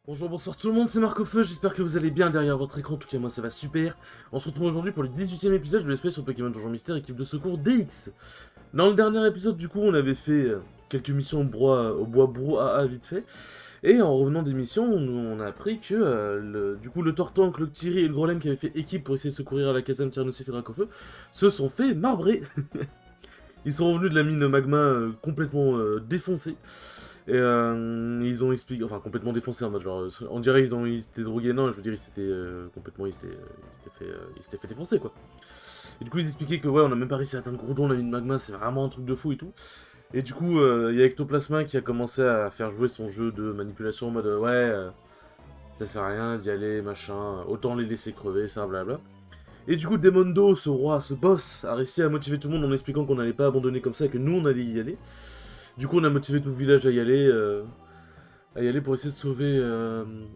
Bonjour, bonsoir tout le monde, c'est Marcofeu, j'espère que vous allez bien derrière votre écran, en tout cas moi ça va super. On se retrouve aujourd'hui pour le 18ème épisode de l'espèce sur Pokémon Donjon Mystère, équipe de secours DX. Dans le dernier épisode du coup on avait fait quelques missions au bois brouhaha vite fait. Et en revenant des missions, on a appris que du coup le Tortank, le Ctiri et le Grolem qui avaient fait équipe pour essayer de secourir à la caserne Tyrannosif et Dracofeu se sont fait marbrer. Ils sont revenus de la mine magma complètement défoncés. Et ils ont expliqué, enfin complètement défoncés en mode genre, on dirait ils s'étaient drogués, non, je veux dire ils s'étaient complètement, ils s'étaient fait défoncer quoi. Et du coup ils expliquaient que ouais, on a même pas réussi à atteindre Groudon, la mine magma, c'est vraiment un truc de fou et tout. Et du coup, il y a Ectoplasma qui a commencé à faire jouer son jeu de manipulation en mode ouais, ça sert à rien d'y aller, machin, autant les laisser crever, ça, blabla. Et du coup, Demondo, ce roi, ce boss, a réussi à motiver tout le monde en expliquant qu'on n'allait pas abandonner comme ça et que nous on allait y aller. Du coup, on a motivé tout le village à y aller pour essayer de sauver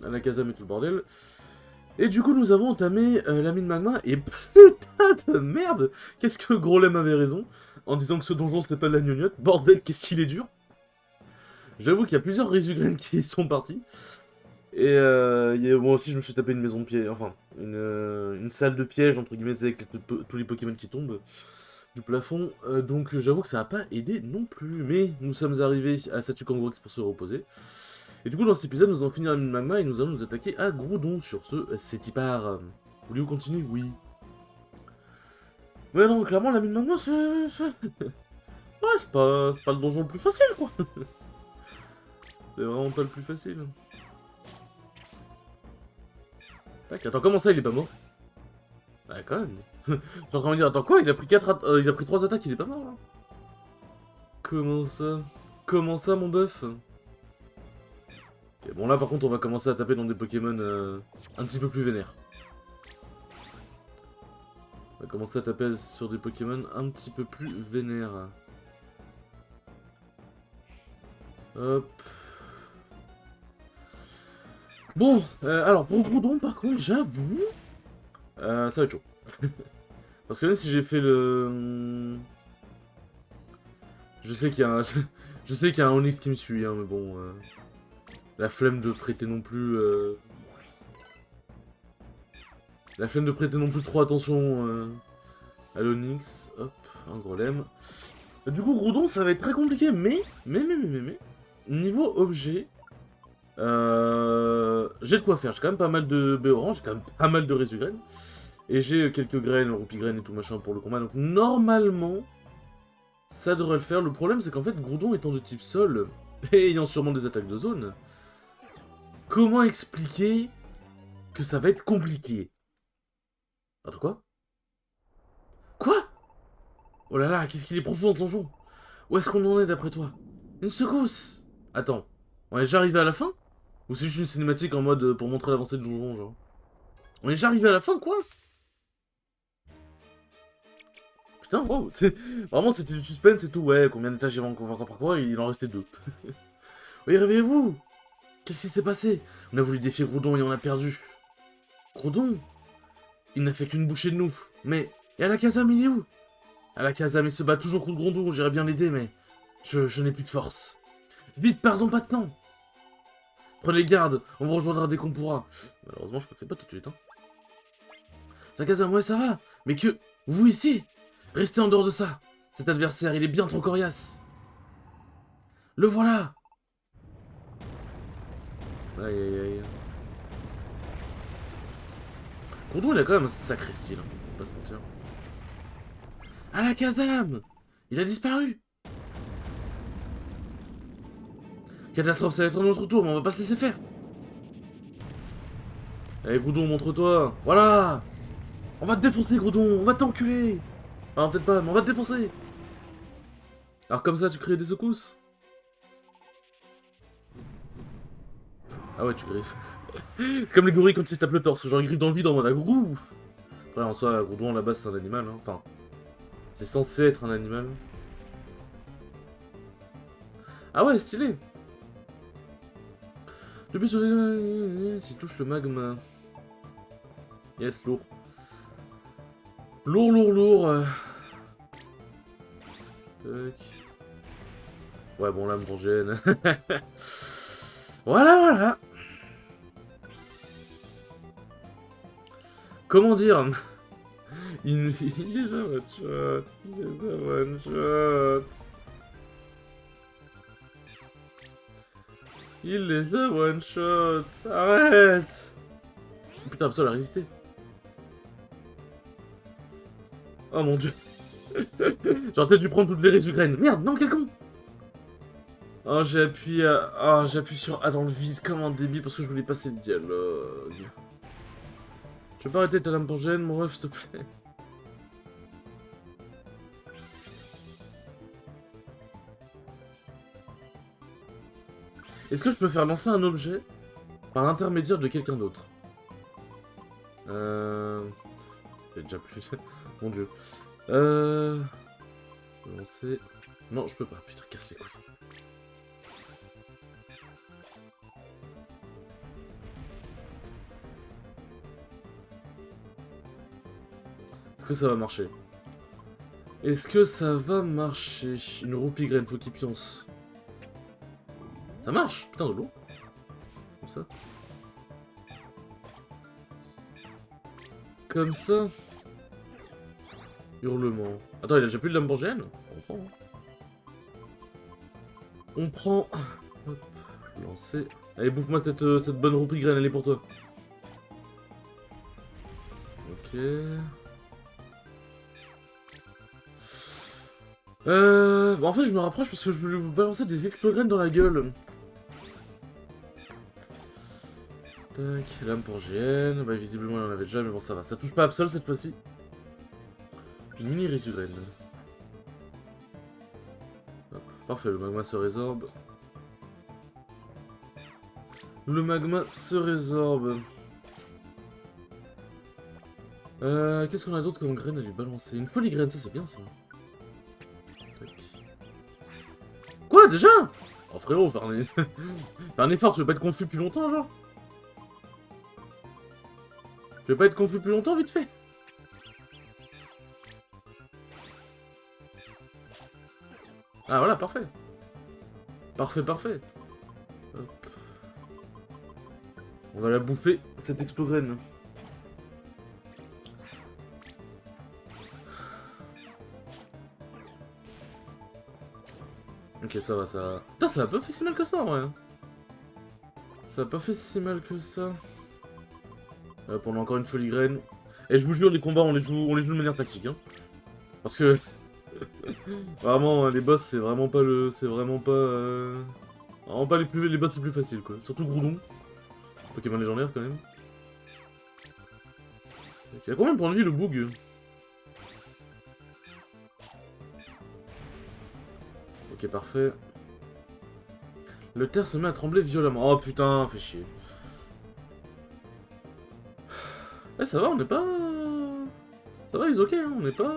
Alakazam et tout le bordel. Et du coup, nous avons entamé la mine magma, et putain de merde, qu'est-ce que Grolem avait raison, en disant que ce donjon c'était pas de la gnognotte. Bordel, qu'est-ce qu'il est dur. J'avoue qu'il y a plusieurs Rezugraines qui sont partis. Et moi aussi, je me suis tapé une maison de piège, enfin, une salle de piège, entre guillemets, avec tous les Pokémon qui tombent du plafond. Donc j'avoue que ça n'a pas aidé non plus. Mais nous sommes arrivés à Statue Kangourix pour se reposer. Et du coup, dans cet épisode, nous allons finir la mine magma et nous allons nous attaquer à Groudon. Sur ce, c'est y part. Voulez-vous continuer? Oui. Mais non, clairement, la mine magma, ouais, c'est pas le donjon le plus facile, quoi. C'est vraiment pas le plus facile. Tac, attends, comment ça, il est pas mort? Ouais, quand même. J'ai en train de me dire, attends, quoi? Il a pris 3 attaques, il est pas mort, là? Comment ça? Comment ça, mon bœuf? Ok, bon, là, par contre, on va commencer à taper dans des Pokémon un petit peu plus vénères. On va commencer à taper sur des Pokémon un petit peu plus vénères. Hop. Bon, alors pour Groudon, par contre, j'avoue, ça va être chaud. Parce que là, si j'ai fait le... Je sais qu'il y a un... Je sais qu'il y a un Onix qui me suit, hein, mais bon... La flemme de prêter non plus... La flemme de prêter non plus trop attention à l'Onix. Hop, un Grolem. Du coup, Groudon, ça va être très compliqué, mais... Niveau objet... j'ai de quoi faire. J'ai quand même pas mal de baies orange, j'ai quand même pas mal de Rezugraines. Et j'ai quelques graines, roupigraines et tout machin pour le combat. Donc normalement, ça devrait le faire. Le problème, c'est qu'en fait, Groudon étant de type sol, et ayant sûrement des attaques de zone, comment expliquer que ça va être compliqué? Attends, quoi? Quoi? Oh là là, qu'est-ce qu'il est profond ce donjon? Où est-ce qu'on en est d'après toi? Une secousse! Attends, on est déjà arrivé à la fin? Ou c'est juste une cinématique en mode pour montrer l'avancée du donjon, genre? On est déjà arrivé à la fin, quoi? Putain, wow, vraiment c'était du suspense et tout, ouais, combien d'étages il va encore parcourir, il en restait 2. Oui, réveillez-vous! Qu'est-ce qui s'est passé? On a voulu défier Groudon et on a perdu. Groudon? Il n'a fait qu'une bouchée de nous. Mais, et Alakazam, il est où? Alakazam, il se bat toujours contre Groudon, j'irais bien l'aider, mais... Je n'ai plus de force. Vite, pardon, pas de temps! Prenez garde, on vous rejoindra dès qu'on pourra. Malheureusement, je crois que c'est pas tout de suite, hein. Alakazam, ouais, ça va, mais que... Vous ici? Restez en dehors de ça. Cet adversaire, il est bien trop coriace. Le voilà! Aïe aïe aïe. Groudon, il a quand même un sacré style, hein, on va pas se mentir. Alakazam! Il a disparu! Catastrophe, ça va être notre tour, mais on va pas se laisser faire! Allez, Groudon, montre-toi! Voilà! On va te défoncer, Groudon! On va t'enculer! Ah, peut-être pas, mais on va te défoncer! Alors, comme ça, tu crées des secousses? Ah ouais, tu griffes. C'est comme les gorilles quand ils se tapent le torse, genre ils griffent dans le vide en mode agrou! Après, en soi, Groudon, à la base, c'est un animal, hein. Enfin, c'est censé être un animal. Ah ouais, stylé! Depuis s'il touche le magma. Yes, lourd. Lourd, lourd, lourd. Tac. Ouais, bon, là, me gêne. Voilà, voilà. Comment dire? Il les a one-shot. Il les a one-shot. Il les a one-shot. Arrête. Putain, Absol a résisté. Oh mon dieu. J'aurais peut-être dû prendre toutes les résugraines. Merde, non, quel con. Oh, j'ai appuyé à... Oh, j'ai appuyé sur A dans le vide comme un débile parce que je voulais passer le dialogue. Tu peux pas arrêter ta lampe en gêne, mon ref, s'il te plaît? Est-ce que je peux faire lancer un objet par l'intermédiaire de quelqu'un d'autre? J'ai déjà plus... Mon dieu. Lancer... Non, je peux pas. Putain, casse les couilles. Est-ce que ça va marcher? Est-ce que ça va marcher? Une roupie graine, faut qu'il pionce. Ça marche! Putain, de l'eau. Comme ça. Comme ça. Hurlement. Attends, il a déjà plus de Lamborghini? On prend. On prend. Hop. Lancer. Allez, bouffe-moi cette bonne roupie graine, elle est pour toi. Ok. Bon, en fait, je me rapproche parce que je voulais vous balancer des explograines dans la gueule. Tac, lame pour GN. Bah, visiblement, il en avait déjà, mais bon, ça va. Ça touche pas Absol cette fois-ci. Une mini résugraine. Hop, parfait, le magma se résorbe. Le magma se résorbe. Qu'est-ce qu'on a d'autre comme graine à lui balancer? Une folie graine, ça c'est bien ça. Tac. Quoi déjà? Oh frérot, faire un effort, tu veux pas être confus plus longtemps genre? Tu veux pas être confus plus longtemps vite fait? Ah voilà, parfait. Parfait, parfait. Hop. On va la bouffer, cette explogrène. Ok, ça va, ça va. Putain, ça a pas fait si mal que ça, en vrai. Ça a pas fait si mal que ça. Hop, on a encore une folie graine. Et je vous jure, les combats, on les joue de manière tactique, hein. Parce que... vraiment, les boss, c'est vraiment pas le... C'est vraiment pas... Vraiment pas les boss, c'est plus facile, quoi. Surtout Groudon. Pokémon légendaire, quand même. Il a combien de points de vie, le Boog? Ok, parfait. Le terre se met à trembler violemment. Oh putain, fait chier. Eh, ça va, on n'est pas... Ça va, ils ok, hein, on n'est pas...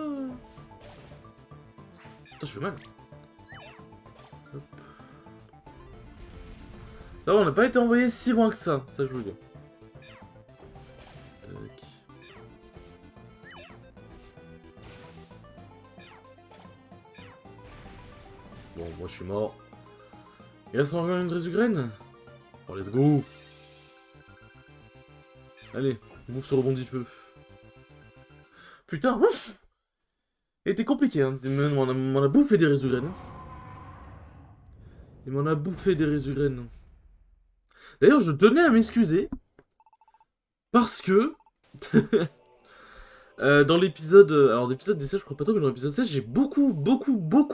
Putain, je fais mal. Hop. Ça va, on n'a pas été envoyé si loin que ça je veux dire. Tac. Bon, moi je suis mort. Il reste encore une résugraine. Oh, let's go. Allez, bouffe sur le bondi de feu. Putain, ouf. C'était compliqué, hein. Il m'en a bouffé des résugraines. Il m'en a bouffé des résugraines. D'ailleurs, je tenais à m'excuser. Parce que... dans l'épisode... alors, l'épisode des 16, je crois pas trop, mais dans l'épisode 16, j'ai beaucoup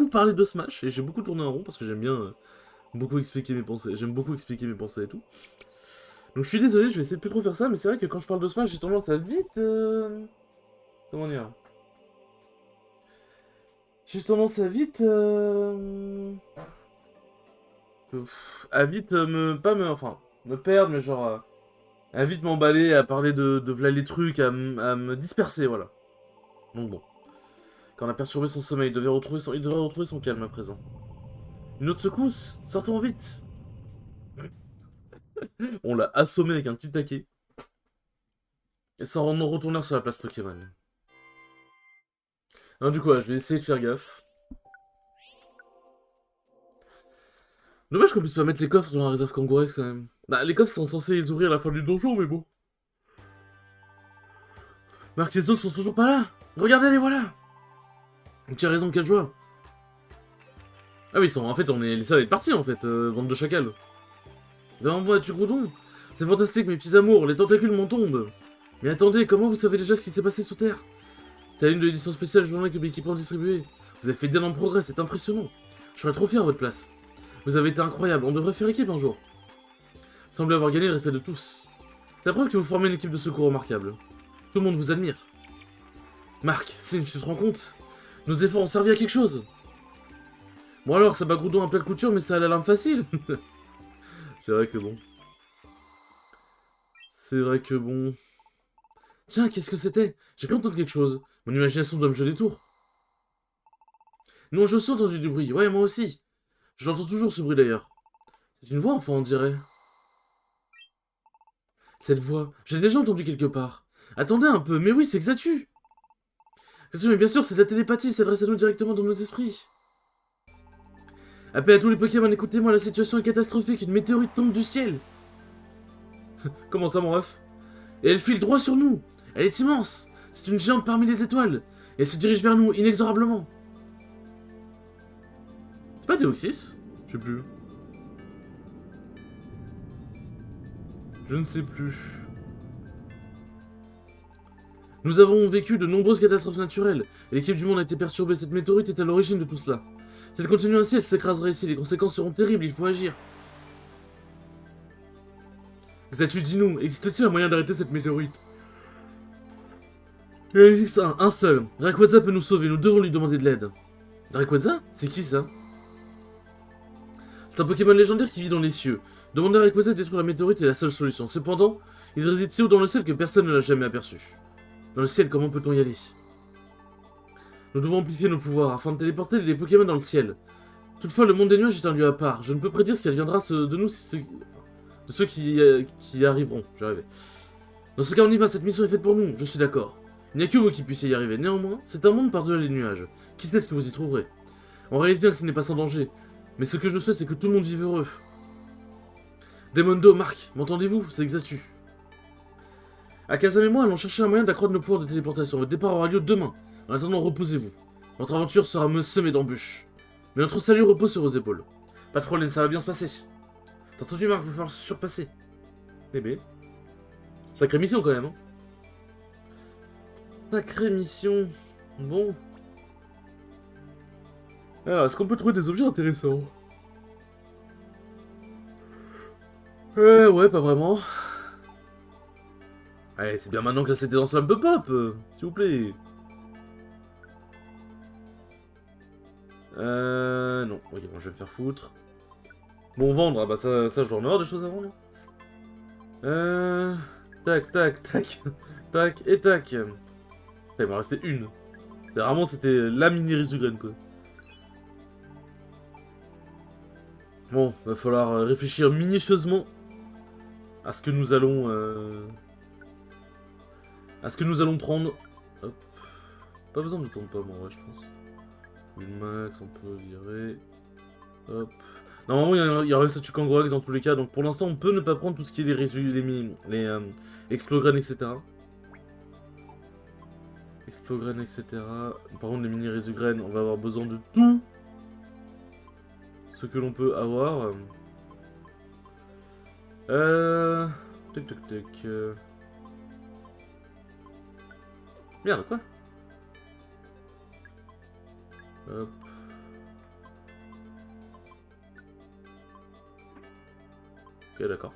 parlé de Smash. Et j'ai beaucoup tourné en rond parce que j'aime bien beaucoup expliquer mes pensées. J'aime beaucoup expliquer mes pensées et tout. Donc je suis désolé, je vais essayer de plus trop faire ça, mais c'est vrai que quand je parle de Smash, j'ai tendance à vite... Comment dire? J'ai tendance à vite... à vite enfin, me perdre, mais genre... à vite m'emballer, à parler de v'là les trucs, à me disperser, voilà. Donc bon. Quand on a perturbé son sommeil, il devrait retrouver son calme à présent. Une autre secousse? Sortons vite! On l'a assommé avec un petit taquet. Et sans retourner sur la place Pokémon. Non, du coup, je vais essayer de faire gaffe. Dommage qu'on puisse pas mettre les coffres dans la réserve Kangourex quand même. Bah, les coffres sont censés les ouvrir à la fin du donjon, mais bon. Marc, les autres sont toujours pas là. Regardez, les voilà. Tu as raison, quelle joie. Ah oui, ils sont, en fait, on est les seuls à être partis, en fait, bande de chacals. Devant moi, tu Groudon. C'est fantastique, mes petits amours, les tentacules m'en tombent. Mais attendez, comment vous savez déjà ce qui s'est passé sous Terre? C'est la ligne de l'édition spéciale journée que l'équipe a distribuée. Vous avez fait d'énormes progrès, c'est impressionnant. Je serais trop fier à votre place. Vous avez été incroyable, on devrait faire équipe un jour. Vous semblez avoir gagné le respect de tous. C'est la preuve que vous formez une équipe de secours remarquable. Tout le monde vous admire. Marc, Syn, tu te rends compte? Nos efforts ont servi à quelque chose. Bon alors, ça bat Groudon à pleine couture, mais ça a la lame facile. C'est vrai que bon. C'est vrai que bon. Tiens, qu'est-ce que c'était? J'ai cru entendre quelque chose. Mon imagination doit me jouer des tours. Non, je aussi entendu du bruit. Ouais, moi aussi. J'entends toujours ce bruit d'ailleurs. C'est une voix, enfin, on dirait. Cette voix, j'ai déjà entendu quelque part. Attendez un peu, mais oui, c'est Xatu. Xatu, mais bien sûr, c'est de la télépathie, s'adresse à nous directement dans nos esprits. Appel à tous les Pokémon, écoutez-moi, la situation est catastrophique, une météorite tombe du ciel. Comment ça, mon ref? Et elle file droit sur nous. Elle est immense. C'est une géante parmi les étoiles. Et elle se dirige vers nous, inexorablement. C'est pas Deoxys? Je sais plus. Je ne sais plus. Nous avons vécu de nombreuses catastrophes naturelles, et l'équipe du monde a été perturbée. Cette météorite est à l'origine de tout cela. Si elle continue ainsi, elle s'écrasera ici. Les conséquences seront terribles, il faut agir. Xatu, dis-nous, existe-t-il un moyen d'arrêter cette météorite? Il existe un seul. Rayquaza peut nous sauver, nous devons lui demander de l'aide. Rayquaza? C'est qui ça? C'est un Pokémon légendaire qui vit dans les cieux. Demander à Rayquaza de détruire la météorite est la seule solution. Cependant, il réside si haut dans le ciel que personne ne l'a jamais aperçu. Dans le ciel, comment peut-on y aller? Nous devons amplifier nos pouvoirs afin de téléporter les Pokémon dans le ciel. Toutefois, le monde des nuages est un lieu à part. Je ne peux prédire ce qui adviendra de nous, de ceux qui y arriveront. J'y arrive. Dans ce cas, on y va, cette mission est faite pour nous, je suis d'accord. Il n'y a que vous qui puissiez y arriver. Néanmoins, c'est un monde par-delà les nuages. Qui sait ce que vous y trouverez? On réalise bien que ce n'est pas sans danger. Mais ce que je souhaite, c'est que tout le monde vive heureux. Demondo, Marc, m'entendez-vous? C'est Xatu. Akazam et moi allons chercher un moyen d'accroître nos pouvoirs de téléportation. Votre départ aura lieu demain. En attendant, reposez-vous. Votre aventure sera semée d'embûches. Mais notre salut repose sur vos épaules. Pas de problème, ça va bien se passer. T'as entendu, Marc? Il va falloir se surpasser. Eh ben. Sacrée mission quand même, hein. Sacrée mission. Bon. Alors, est-ce qu'on peut trouver des objets intéressants? Ouais, pas vraiment. Allez, c'est bien maintenant que la cité dans Slump Pop, s'il vous plaît. Non. Ok, bon, je vais me faire foutre. Bon, vendre, ah bah ça je dois en avoir des choses à vendre. Tac, tac, tac. Tac, et tac. Il m'en restait une. C'est vraiment, c'était la mini Risugraine, quoi. Bon, va falloir réfléchir minutieusement à ce que nous allons... à ce que nous allons prendre. Hop. Pas besoin de temps de pomme, en vrai, je pense. Une max, on peut virer. Hop. Normalement, il y aura une statue Kangorax dans tous les cas, donc pour l'instant, on peut ne pas prendre tout ce qui est les Explograines, etc. Explograines, etc. Par contre, les mini Risugraines, on va avoir besoin de tout ce que l'on peut avoir. Tac, tac, tac. Merde, quoi? Hop. Ok, d'accord.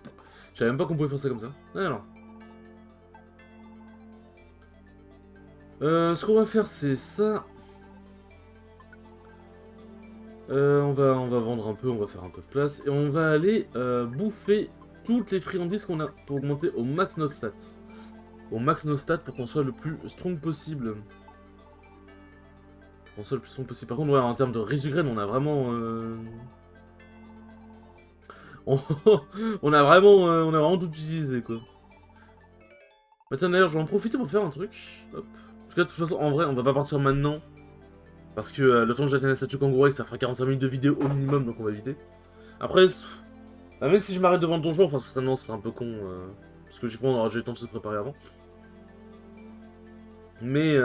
Je savais même pas qu'on pouvait faire ça comme ça. Alors. Ce qu'on va faire, c'est ça. On va vendre un peu, on va faire un peu de place. Et on va aller bouffer toutes les friandises qu'on a pour augmenter au max nos stats. Au max nos stats pour qu'on soit le plus strong possible. Qu'on soit le plus strong possible. Par contre, ouais, en termes de Risugraine, on a vraiment... on a vraiment tout utilisé, quoi. Bah tiens, d'ailleurs, je vais en profiter pour faire un truc. Hop. Parce que là, de toute façon, en vrai, on va pas partir maintenant. Parce que le temps que j'atteigne la statue Kangorax, ça fera 45 minutes de vidéo au minimum, donc on va éviter. Après, bah, même si je m'arrête devant le donjon, enfin, certainement, ce serait un peu con. Parce que j'ai pas, on aura déjà eu le temps de se préparer avant. Mais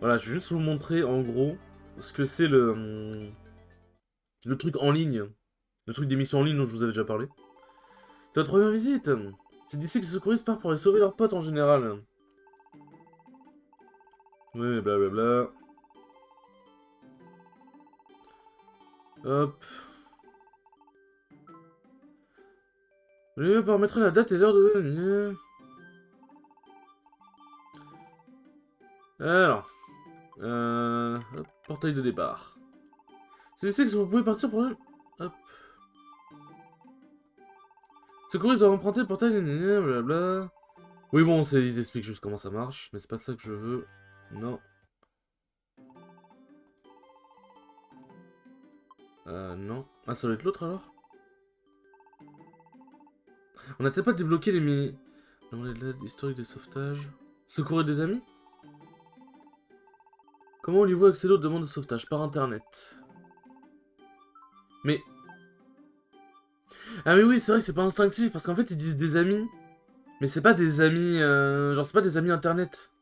voilà, je vais juste vous montrer en gros ce que c'est le truc en ligne. Le truc d'émission en ligne dont je vous avais déjà parlé. C'est votre première visite. C'est d'ici que les secouristes partent pour aller sauver leurs potes en général. Oui, blablabla. Hop. Vous voulez paramétrer la date et l'heure de... Alors. Hop, portail de départ. C'est ici que vous pouvez partir pour... Hop. Secouristes ont emprunté le portail... Blablabla. Oui, bon, ils expliquent juste comment ça marche, mais c'est pas ça que je veux. Non. Non. Ah, ça doit être l'autre alors? On n'a peut-être pas débloqué les mini... Non, l'aide historique des sauvetages. Secourir des amis? Comment voulez-vous accéder aux demandes de sauvetage? Par internet. Mais... Ah mais oui, c'est vrai que c'est pas instinctif, parce qu'en fait ils disent des amis. Mais c'est pas des amis... Genre c'est pas des amis internet.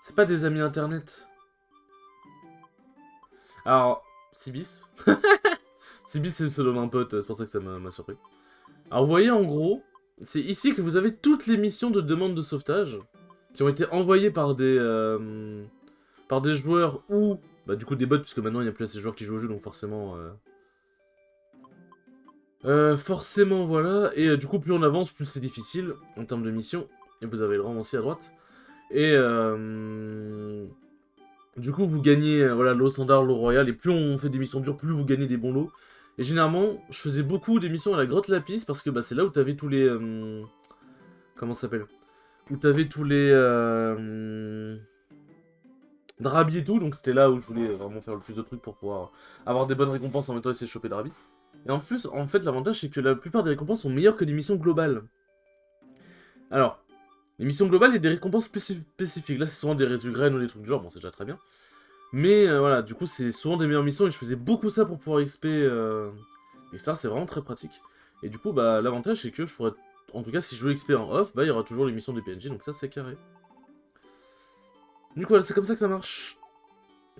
C'est pas des amis internet. Alors... Sibis. Sibis c'est le pseudo d'un pote, c'est pour ça que ça m'a surpris. Alors vous voyez en gros, c'est ici que vous avez toutes les missions de demande de sauvetage qui ont été envoyées par des joueurs ou bah du coup des bots, puisque maintenant il n'y a plus assez de joueurs qui jouent au jeu, donc forcément forcément voilà. Et du coup plus on avance, plus c'est difficile en termes de missions. Et vous avez le rang aussi à droite. Et du coup vous gagnez voilà l'eau standard, l'eau royale, et plus on fait des missions dures, plus vous gagnez des bons lots. Et généralement, je faisais beaucoup d'émissions à la grotte Lapis, parce que bah, c'est là où t'avais tous les... comment ça s'appelle? Où t'avais tous les... Drabi et tout, donc c'était là où je voulais vraiment faire le plus de trucs pour pouvoir avoir des bonnes récompenses en même temps essayer de choper Drabi. Et en plus, en fait, l'avantage c'est que la plupart des récompenses sont meilleures que les missions globales. Alors, les missions globales, il y a des récompenses spécifiques. Là, c'est souvent des résugraines ou des trucs du genre, bon, c'est déjà très bien. Mais voilà, du coup, c'est souvent des meilleures missions et je faisais beaucoup ça pour pouvoir XP. Et ça, c'est vraiment très pratique. Et du coup, bah, l'avantage, c'est que je pourrais... En tout cas, si je veux XP en off, bah, il y aura toujours les missions des PNJ, donc ça, c'est carré. Du coup, voilà, c'est comme ça que ça marche.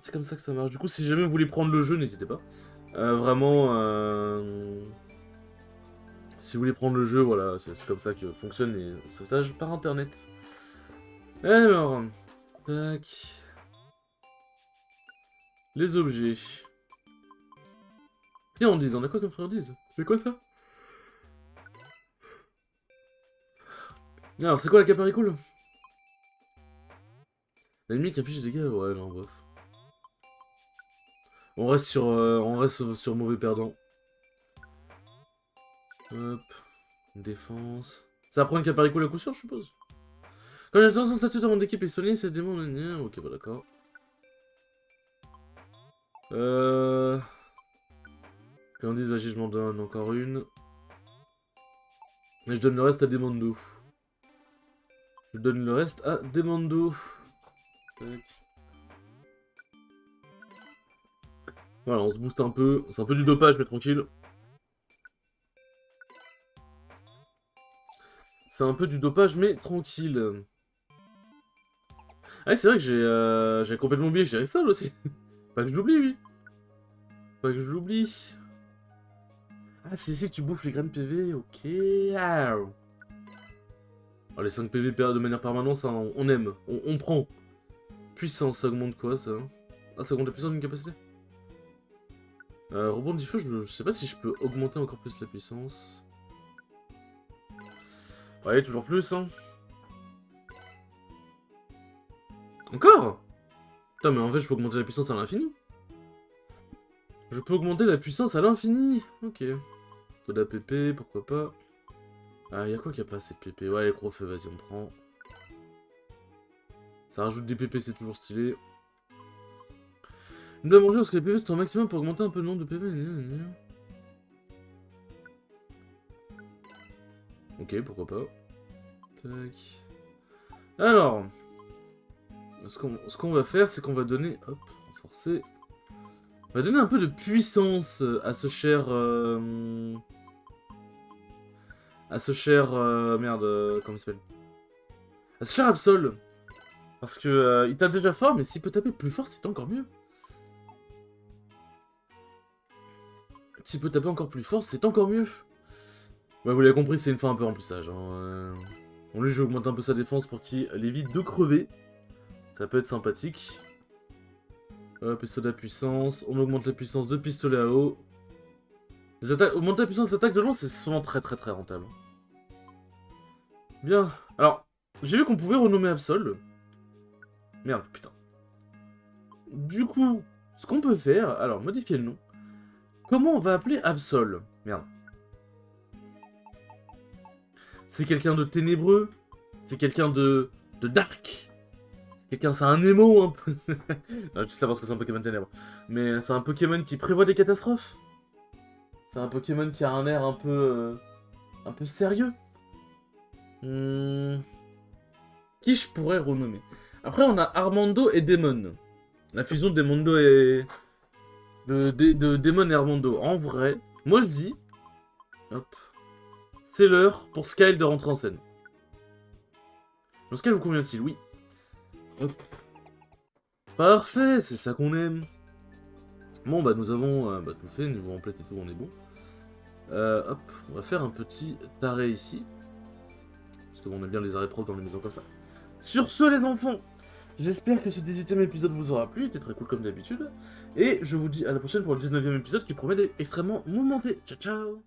C'est comme ça que ça marche. Du coup, si jamais vous voulez prendre le jeu, n'hésitez pas. Vraiment... Si vous voulez prendre le jeu, voilà, c'est comme ça que fonctionnent les sauvetages par internet. Alors... Tac... Les objets. Friandise, on a quoi comme friandise? C'est quoi ça? Alors, c'est quoi la caparicule? L'ennemi qui affiche des dégâts? Ouais, non, bof. On reste sur mauvais perdant. Hop. Défense. Ça prend une caparicule à coup sûr, je suppose. Quand il y a son statut de mon équipe est sonné, c'est démon. Ok, bah d'accord. Candice, vas-y, je m'en donne encore une. Et je donne le reste à Demando. Je donne le reste à Demando. Tac. Voilà, on se booste un peu. C'est un peu du dopage, mais tranquille. C'est un peu du dopage, mais tranquille. Ah, c'est vrai que j'ai complètement oublié que j'ai Rexall aussi. Pas que je l'oublie, oui. Pas que je l'oublie. Ah, c'est ici que tu bouffes les graines PV, ok. Alors, les 5 PV de manière permanente, ça, on aime. On prend. Puissance, ça augmente quoi, ça? Ah, ça augmente la puissance d'une capacité? Rebond du feu, je sais pas si je peux augmenter encore plus la puissance. Ouais, toujours plus, hein. Encore? Putain, mais en fait, je peux augmenter la puissance à l'infini. Je peux augmenter la puissance à l'infini. Ok. Taux d'APP, pourquoi pas. Ah, y'a quoi qui a pas assez de PP? Ouais, les gros feux, vas-y, on prend. Ça rajoute des PP, c'est toujours stylé. Une doit manger parce que les PV sont au maximum pour augmenter un peu le nombre de PV. Ok, pourquoi pas. Tac. Alors. Ce qu'on va faire, c'est qu'on va donner... Hop, renforcer. On va donner un peu de puissance à ce cher... à ce cher... merde, comment il s'appelle? cher Absol. Parce que il tape déjà fort, mais s'il peut taper plus fort, c'est encore mieux. S'il peut taper encore plus fort, c'est encore mieux. Ouais, vous l'avez compris, c'est une fin un peu remplissage. Hein. Bon, lui, je vais augmenter un peu sa défense pour qu'il évite de crever. Ça peut être sympathique. Hop, pistolet à puissance. On augmente la puissance de pistolet à eau. Augmenter la puissance d'attaque de loin, c'est souvent très rentable. Bien. Alors, j'ai vu qu'on pouvait renommer Absol. Merde, putain. Du coup, ce qu'on peut faire... Alors, modifier le nom. Comment on va appeler Absol? Merde. C'est quelqu'un de ténébreux. C'est quelqu'un de dark. C'est quelqu'un, c'est un émo un peu. Non, je sais parce que c'est un Pokémon ténèbres. Mais c'est un Pokémon qui prévoit des catastrophes. C'est un Pokémon qui a un air un peu sérieux. Qui je pourrais renommer? Après, on a Armando et Demon. La fusion de Demondo et... De Demon et Armando. En vrai, moi je dis... Hop. C'est l'heure pour Skyle de rentrer en scène. Le Skyle vous convient-il? Oui. Hop. Parfait, c'est ça qu'on aime. Bon, bah nous avons tout fait, niveau emplette et tout, on est bon. Hop, on va faire un petit arrêt ici. Parce que bon, on aime bien les arrêts propres dans les maisons comme ça. Sur ce, les enfants, j'espère que ce 18ème épisode vous aura plu, il était très cool comme d'habitude. Et je vous dis à la prochaine pour le 19ème épisode qui promet d'être extrêmement mouvementé. Ciao, ciao!